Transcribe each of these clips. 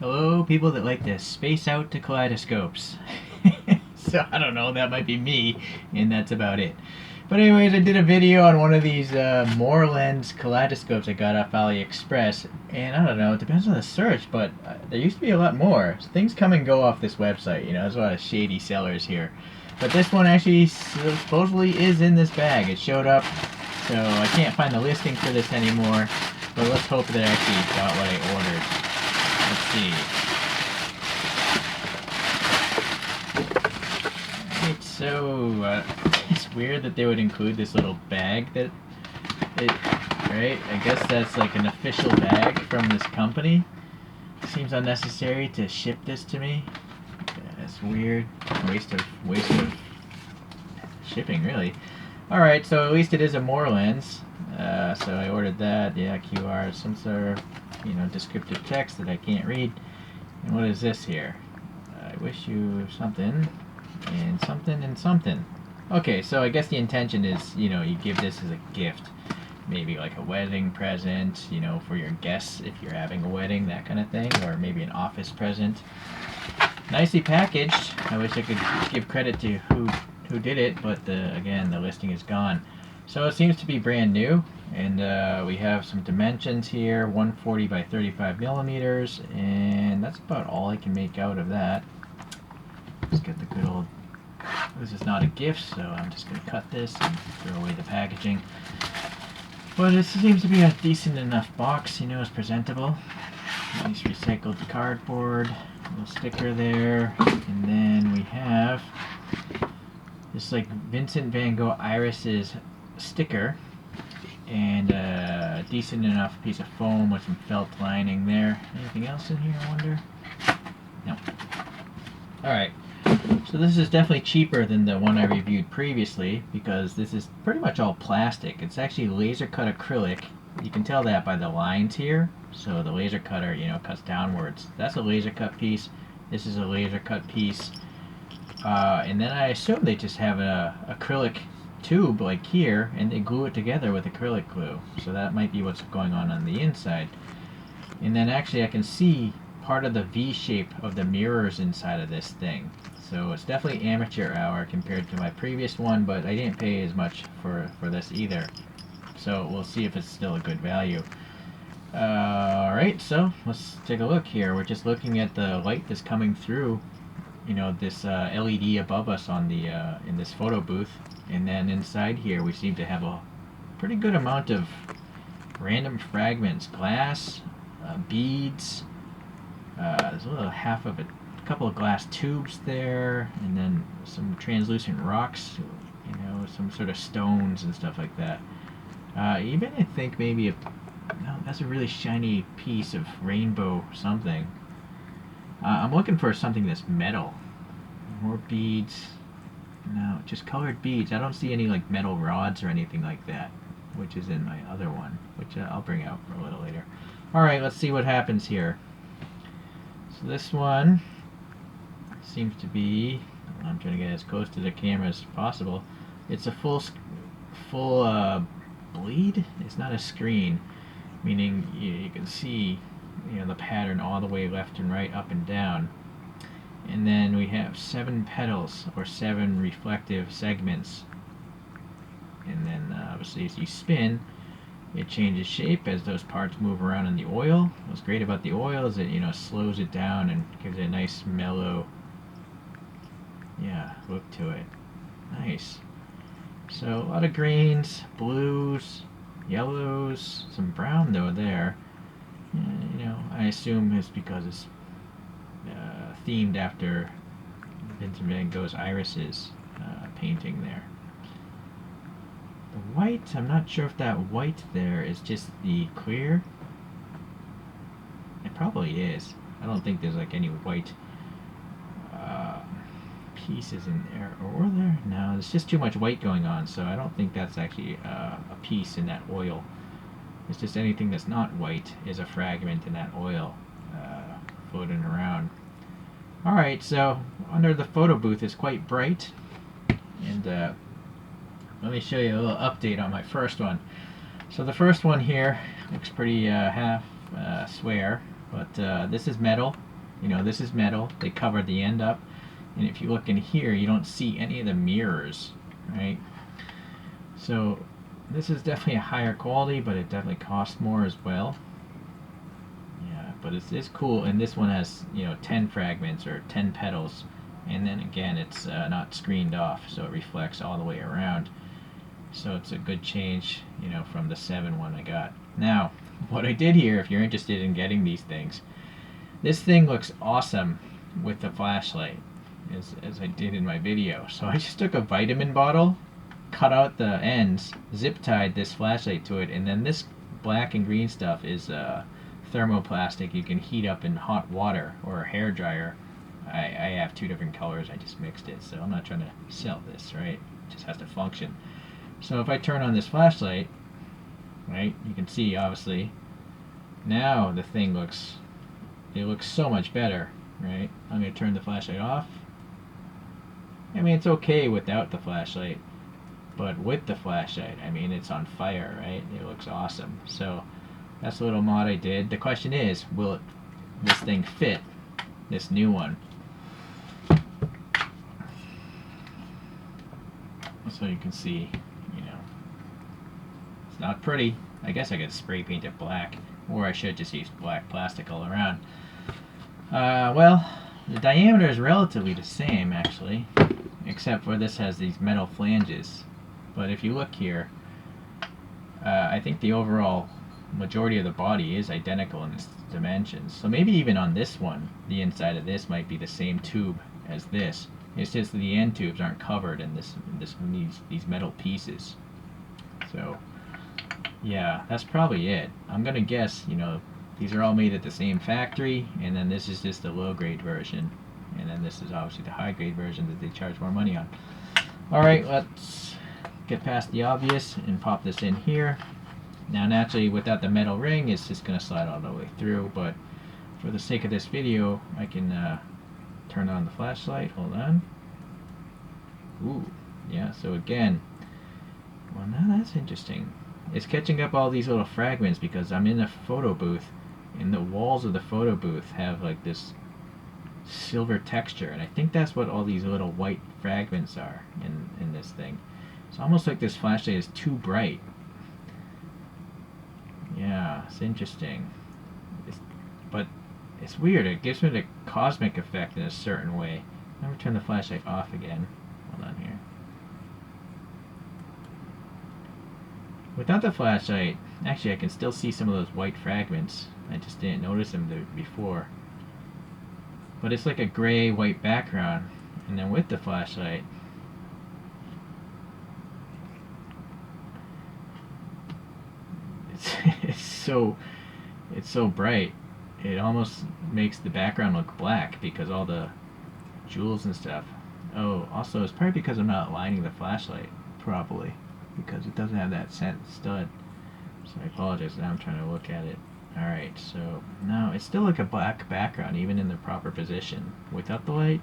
Hello, people that like to space out to kaleidoscopes. So I don't know, that might be me, and that's about it. But anyways, I did a video on one of these Morlens kaleidoscopes I got off AliExpress, and I don't know, it depends on the search, but there used to be a lot more. Things come and go off this website, you know, there's a lot of shady sellers here. But this one actually supposedly is in this bag. It showed up, so I can't find the listing for this anymore, but let's hope that I actually got what I ordered. Let's see. Right, so it's weird that they would include this little bag right? I guess that's like an official bag from this company. Seems unnecessary to ship this to me. That's weird. Waste of shipping, really. Alright, so at least it is a Morlens. So I ordered that. Yeah, QR, some sort of, descriptive text that I can't read. And what is this here? I wish you something, and something, and something. Okay, so I guess the intention is, you give this as a gift. Maybe like a wedding present, for your guests if you're having a wedding, that kind of thing. Or maybe an office present. Nicely packaged. I wish I could give credit to who did it, but again, the listing is gone. So it seems to be brand new, and we have some dimensions here, 140 by 35 millimeters, and that's about all I can make out of that. Let's get the good old, this is not a gift, so I'm just going to cut this and throw away the packaging. But it seems to be a decent enough box, it's presentable. Nice recycled cardboard, little sticker there, and then we have this like Vincent Van Gogh irises sticker, and a decent enough piece of foam with some felt lining there. Anything else in here, I wonder? No. Alright, so this is definitely cheaper than the one I reviewed previously, because this is pretty much all plastic. It's actually laser cut acrylic. You can tell that by the lines here. So the laser cutter, cuts downwards. That's a laser cut piece. This is a laser cut piece. And then I assume they just have a acrylic tube like here, and they glue it together with acrylic glue. So that might be what's going on the inside. And then actually I can see part of the V shape of the mirrors inside of this thing. So it's definitely amateur hour compared to my previous one, but I didn't pay as much for this either. So we'll see if it's still a good value. Alright, so let's take a look here. We're just looking at the light that's coming through, this LED above us on the in this photo booth. And then inside here we seem to have a pretty good amount of random fragments. Glass, beads, there's a little half of a couple of glass tubes there, and then some translucent rocks, some sort of stones and stuff like that. Even I think maybe no, that's a really shiny piece of rainbow something. I'm looking for something that's metal. More beads. No, just colored beads. I don't see any like metal rods or anything like that, which is in my other one, which I'll bring out for a little later. Alright, let's see what happens here. So this one seems to be, I'm trying to get as close to the camera as possible. It's a full bleed. It's not a screen, meaning you can see the pattern all the way left and right, up and down. And then we have 7 petals, or 7 reflective segments. And then obviously as you spin, it changes shape as those parts move around in the oil. What's great about the oil is it slows it down and gives it a nice mellow look to it. Nice. So a lot of greens, blues, yellows, some brown though there. I assume it's because it's themed after Vincent Van Gogh's irises painting there. The white, I'm not sure if that white there is just the clear. It probably is. I don't think there's like any white pieces in there. Or there? No, there's just too much white going on, so I don't think that's actually a piece in that oil. It's just anything that's not white is a fragment in that oil floating around. Alright, so under the photo booth is quite bright, and let me show you a little update on my first one. So the first one here looks pretty half square, but this is metal. You know, this is metal. They covered the end up. And if you look in here, you don't see any of the mirrors, right? So this is definitely a higher quality, but it definitely costs more as well. Yeah, but it's cool. And this one has, you know, 10 fragments or 10 petals. And then again, it's not screened off, so it reflects all the way around. So it's a good change, you know, from the 7 one I got. Now, what I did here, if you're interested in getting these things, this thing looks awesome with the flashlight, as I did in my video. So I just took a vitamin bottle, cut out the ends, zip tied this flashlight to it, and then this black and green stuff is thermoplastic. You can heat up in hot water or a hair dryer. I have 2 different colors. I just mixed it, so I'm not trying to sell this, right? It just has to function. So if I turn on this flashlight, right, you can see obviously now the thing looks so much better, right? I'm going to turn the flashlight off. I mean, it's okay without the flashlight, but with the flashlight, I mean, it's on fire, right? It looks awesome. So that's a little mod I did. The question is, will this thing fit this new one? So you can see, you know, it's not pretty. I guess I could spray paint it black, or I should just use black plastic all around. Well, the diameter is relatively the same, actually, except for this has these metal flanges. But if you look here, I think the overall majority of the body is identical in its dimensions. So maybe even on this one, the inside of this might be the same tube as this. It's just that the end tubes aren't covered in these metal pieces. So yeah, that's probably it. I'm gonna guess, you know, these are all made at the same factory, and then this is just the low grade version, and then this is obviously the high grade version that they charge more money on. Alright, let's get past the obvious and pop this in here. Now naturally, without the metal ring, it's just gonna slide all the way through, but for the sake of this video, I can turn on the flashlight. Hold on. Ooh, yeah, so again, well, now that's interesting. It's catching up all these little fragments because I'm in a photo booth, and the walls of the photo booth have like this silver texture, and I think that's what all these little white fragments are in this thing. It's almost like this flashlight is too bright. Yeah, it's interesting. But it's weird. It gives me the cosmic effect in a certain way. Let me turn the flashlight off again. Hold on here. Without the flashlight, actually I can still see some of those white fragments. I just didn't notice them before. But it's like a gray-white background. And then with the flashlight, it's so bright. It almost makes the background look black because all the jewels and stuff. Oh, also it's probably because I'm not lining the flashlight properly, because it doesn't have that stud. So I apologize. Now I'm trying to look at it. Alright, so now it's still like a black background even in the proper position. Without the light,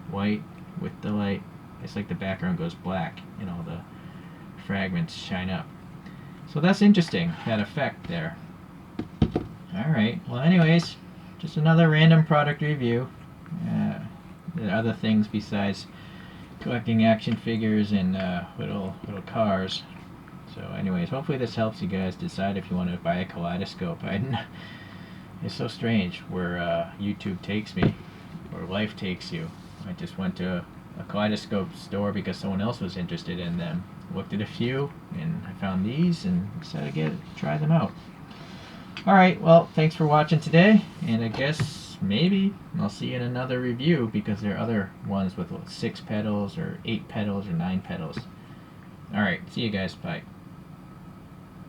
white. With the light, it's like the background goes black and all the fragments shine up. So that's interesting, that effect there. Alright, well anyways, just another random product review. There are other things besides collecting action figures and little cars. So anyways, hopefully this helps you guys decide if you want to buy a kaleidoscope. It's so strange where YouTube takes me, or life takes you. I just went to a kaleidoscope store because someone else was interested in them. Looked at a few, and I found these and decided to try them out. Alright, well, thanks for watching today, and I guess maybe I'll see you in another review because there are other ones with 6 petals or 8 petals or 9 petals. Alright, see you guys, bye.